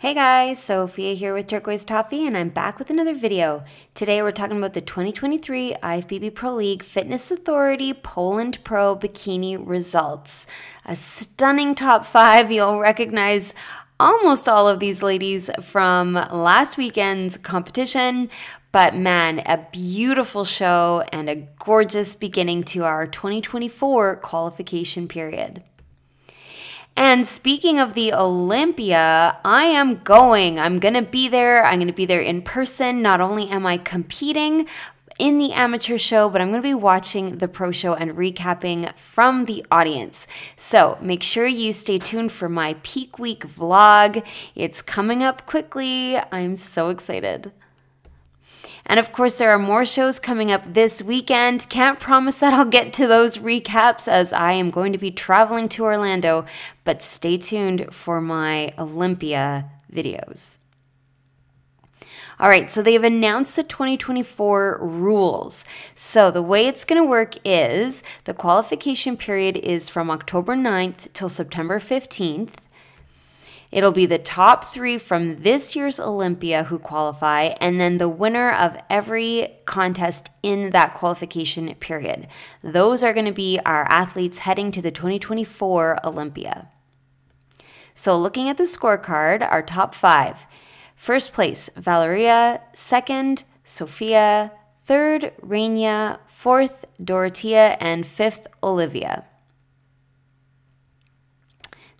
Hey guys, Sophia here with Turquoise Toffee, and I'm back with another video. Today we're talking about the 2023 IFBB Pro League Fitness Authority Poland Pro Bikini results. A stunning top 5. You'll recognize almost all of these ladies from last weekend's competition, but man, a beautiful show and a gorgeous beginning to our 2024 qualification period. And speaking of the Olympia, I'm going to be there. I'm going to be there in person. Not only am I competing in the amateur show, but I'm going to be watching the pro show and recapping from the audience. So make sure you stay tuned for my peak week vlog. It's coming up quickly. I'm so excited. And of course, there are more shows coming up this weekend. Can't promise that I'll get to those recaps as I am going to be traveling to Orlando, but stay tuned for my Olympia videos. All right, so they've announced the 2024 rules. So the way it's going to work is the qualification period is from October 9th till September 15th. It'll be the top 3 from this year's Olympia who qualify, and then the winner of every contest in that qualification period. Those are going to be our athletes heading to the 2024 Olympia. So looking at the scorecard, our top 5. First place, Valeria. Second, Sopia. Third, Rania. Fourth, Dora, and fifth, Olivia.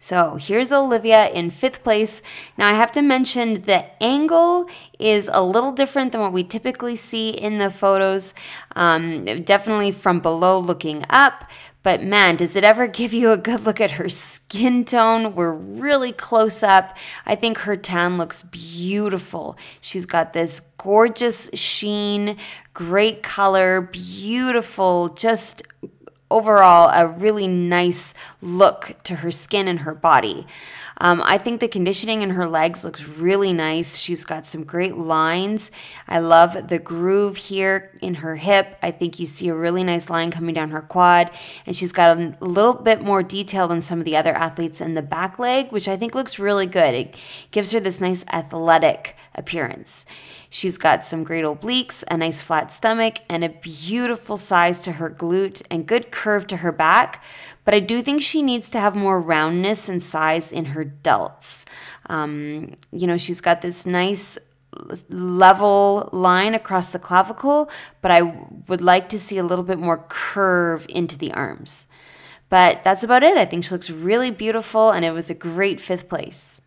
So here's Olivia in 5th place. Now I have to mention the angle is a little different than what we typically see in the photos. Definitely from below looking up. But man, does it ever give you a good look at her skin tone? We're really close up. I think her tan looks beautiful. She's got this gorgeous sheen, great color, beautiful, just overall, a really nice look to her skin and her body. I think the conditioning in her legs looks really nice. She's got some great lines. I love the groove here in her hip. I think you see a really nice line coming down her quad. And she's got a little bit more detail than some of the other athletes in the back leg, which I think looks really good. It gives her this nice athletic appearance. She's got some great obliques, a nice flat stomach, and a beautiful size to her glute and good curve to her back. But I do think she needs to have more roundness and size in her delts. She's got this nice level line across the clavicle, but I would like to see a little bit more curve into the arms. But that's about it. I think she looks really beautiful, and it was a great 5th place.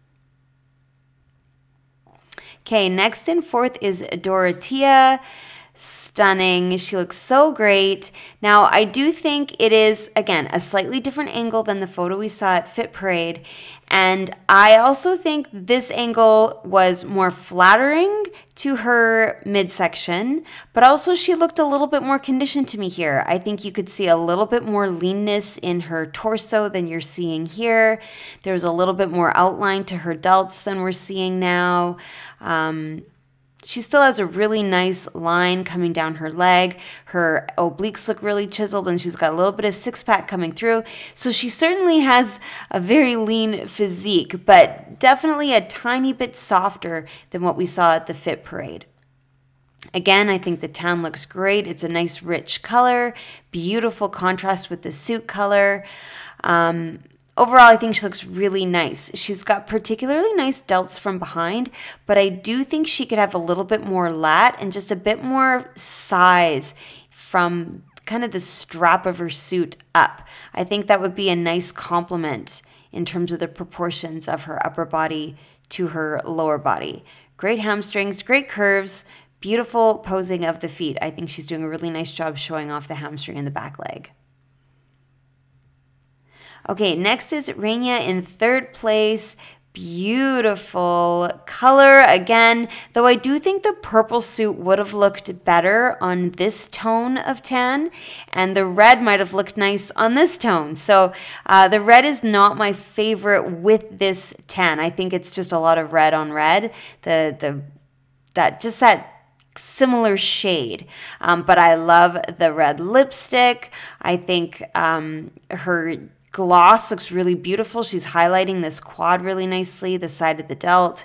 Okay, next in 4th is Dora. Stunning. She looks so great. Now, I do think it is, again, a slightly different angle than the photo we saw at Fit Parade. And I also think this angle was more flattering to her midsection, but also she looked a little bit more conditioned to me here. I think you could see a little bit more leanness in her torso than you're seeing here. There's a little bit more outline to her delts than we're seeing now. She still has a really nice line coming down her leg. Her obliques look really chiseled, and she's got a little bit of six-pack coming through. So she certainly has a very lean physique, but definitely a tiny bit softer than what we saw at the Fit Parade. Again, I think the tan looks great. It's a nice rich color, beautiful contrast with the suit color. Overall, I think she looks really nice. She's got particularly nice delts from behind, but I do think she could have a little bit more lat and just a bit more size from kind of the strap of her suit up. I think that would be a nice complement in terms of the proportions of her upper body to her lower body. Great hamstrings, great curves, beautiful posing of the feet. I think she's doing a really nice job showing off the hamstring and the back leg. Okay, next is Rania in 3rd place. Beautiful color again, though I do think the purple suit would have looked better on this tone of tan, and the red might have looked nice on this tone. So the red is not my favorite with this tan. I think it's just a lot of red on red. That similar shade, but I love the red lipstick. I think her gloss looks really beautiful. She's highlighting this quad really nicely, the side of the delt.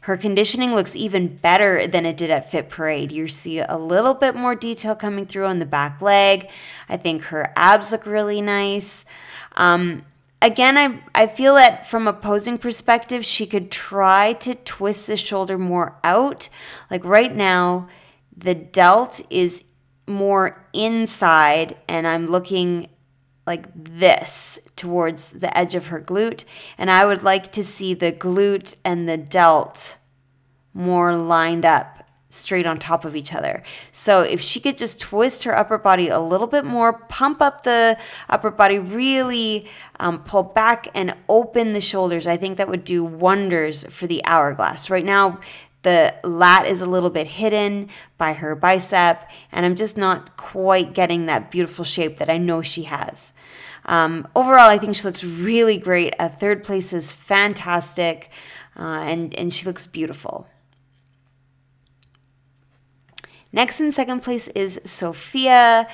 Her conditioning looks even better than it did at Fit Parade. You see a little bit more detail coming through on the back leg. I think her abs look really nice. Again, I feel that from a posing perspective, she could try to twist the shoulder more out. Like right now, the delt is more inside, and I'm looking like this towards the edge of her glute, and I would like to see the glute and the delt more lined up straight on top of each other. So if she could just twist her upper body a little bit more, pump up the upper body, really pull back and open the shoulders, I think that would do wonders for the hourglass. Right now, the lat is a little bit hidden by her bicep, and I'm just not quite getting that beautiful shape that I know she has. Overall, I think she looks really great. A third place is fantastic, and she looks beautiful. Next in second place is Sopia.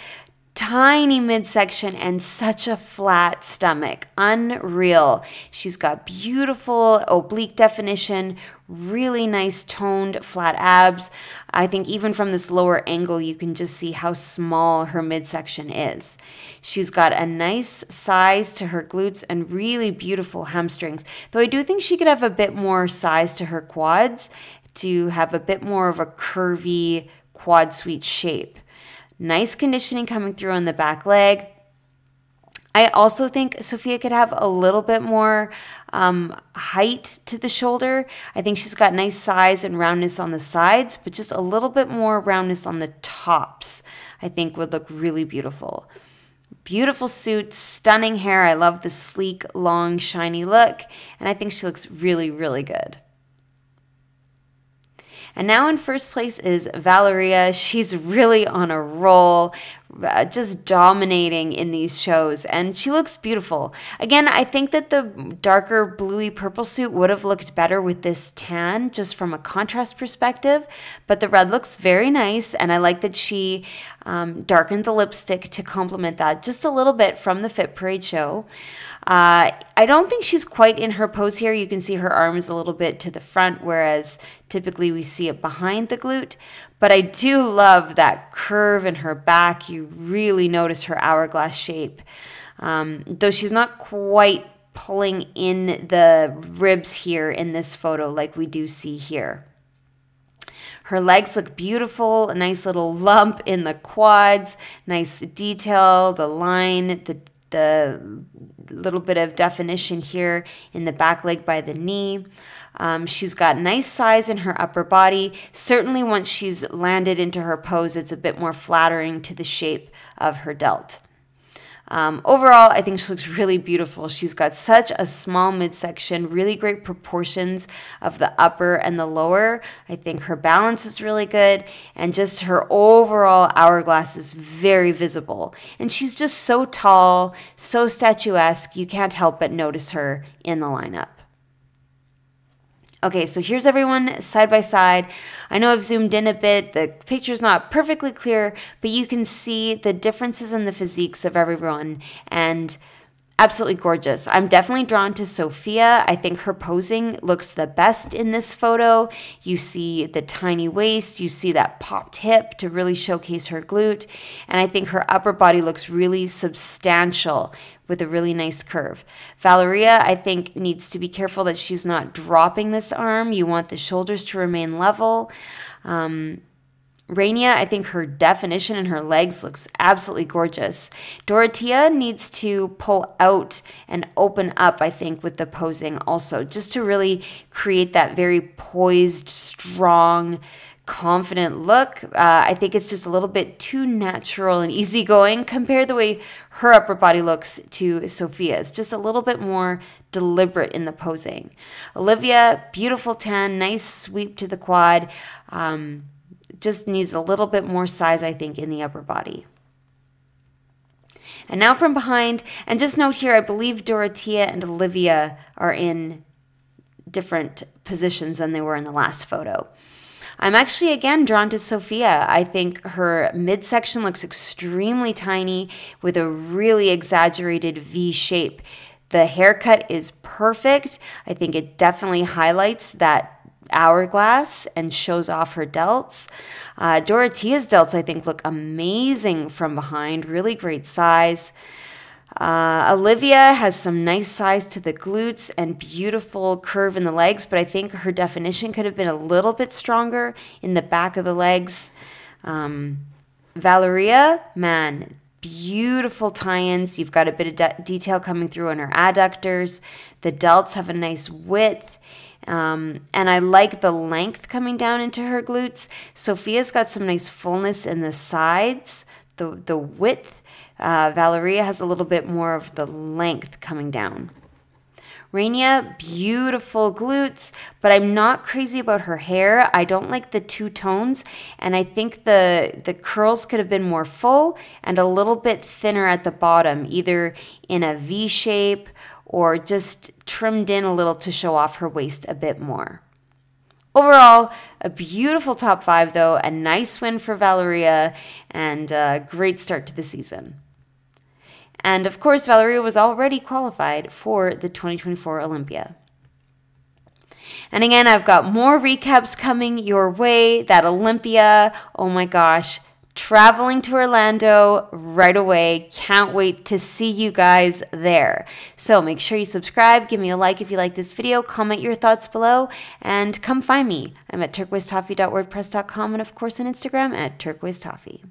Tiny midsection and such a flat stomach. Unreal. She's got beautiful oblique definition, really nice toned flat abs. I think even from this lower angle, you can just see how small her midsection is. She's got a nice size to her glutes and really beautiful hamstrings, though I do think she could have a bit more size to her quads to have a bit more of a curvy quad suite shape. Nice conditioning coming through on the back leg. I also think Sopia could have a little bit more height to the shoulder. I think she's got nice size and roundness on the sides, but just a little bit more roundness on the tops, I think would look really beautiful. Beautiful suit, stunning hair. I love the sleek, long, shiny look, and I think she looks really, really good. And now in first place is Valeria. She's really on a roll, just dominating in these shows, and she looks beautiful. Again, I think that the darker bluey purple suit would have looked better with this tan, just from a contrast perspective, but the red looks very nice, and I like that she darkened the lipstick to complement that just a little bit from the Fit Parade show. I don't think she's quite in her pose here. You can see her arm is a little bit to the front, whereas typically we see it behind the glute. But I do love that curve in her back. You really notice her hourglass shape. Though she's not quite pulling in the ribs here in this photo like we do see here. Her legs look beautiful, a nice little lump in the quads, nice detail, the line, the little bit of definition here in the back leg by the knee. She's got nice size in her upper body. Certainly once she's landed into her pose, it's a bit more flattering to the shape of her delt. Overall, I think she looks really beautiful. She's got such a small midsection, really great proportions of the upper and the lower. I think her balance is really good, and just her overall hourglass is very visible. And she's just so tall, so statuesque, you can't help but notice her in the lineup. Okay, so here's everyone side by side. I know I've zoomed in a bit. The picture's not perfectly clear, but you can see the differences in the physiques of everyone, and absolutely gorgeous. I'm definitely drawn to Sopia. I think her posing looks the best in this photo. You see the tiny waist, you see that popped hip to really showcase her glute, and I think her upper body looks really substantial with a really nice curve. Valeria, I think, needs to be careful that she's not dropping this arm. You want the shoulders to remain level. Rainia, I think her definition in her legs looks absolutely gorgeous. Dorothea needs to pull out and open up, I think, with the posing also, just to really create that very poised, strong, confident look. I think it's just a little bit too natural and easygoing compared to the way her upper body looks to Sofia's. Just a little bit more deliberate in the posing. Olivia, beautiful tan, nice sweep to the quad. Just needs a little bit more size, I think, in the upper body. And now from behind, and just note here, I believe Dorothea and Olivia are in different positions than they were in the last photo. I'm actually, again, drawn to Sopia. I think her midsection looks extremely tiny with a really exaggerated V shape. The haircut is perfect. I think it definitely highlights that hourglass and shows off her delts. Dorothea's delts, I think, look amazing from behind. Really great size. Olivia has some nice size to the glutes and beautiful curve in the legs, but I think her definition could have been a little bit stronger in the back of the legs. Valeria, man, beautiful tie-ins. You've got a bit of detail coming through on her adductors. The delts have a nice width. And I like the length coming down into her glutes. Sofia's got some nice fullness in the sides, the width. Valeria has a little bit more of the length coming down. Rania, beautiful glutes, but I'm not crazy about her hair. I don't like the two tones, and I think the curls could have been more full and a little bit thinner at the bottom, either in a V shape or just trimmed in a little to show off her waist a bit more. Overall, a beautiful top 5 though, a nice win for Valeria, and a great start to the season. And of course, Valeria was already qualified for the 2024 Olympia. And again, I've got more recaps coming your way. That Olympia, oh my gosh, traveling to Orlando right away. Can't wait to see you guys there. So make sure you subscribe, give me a like if you like this video, comment your thoughts below, and come find me. I'm at turquoisetoffee.wordpress.com and of course on Instagram at turquoisetoffee.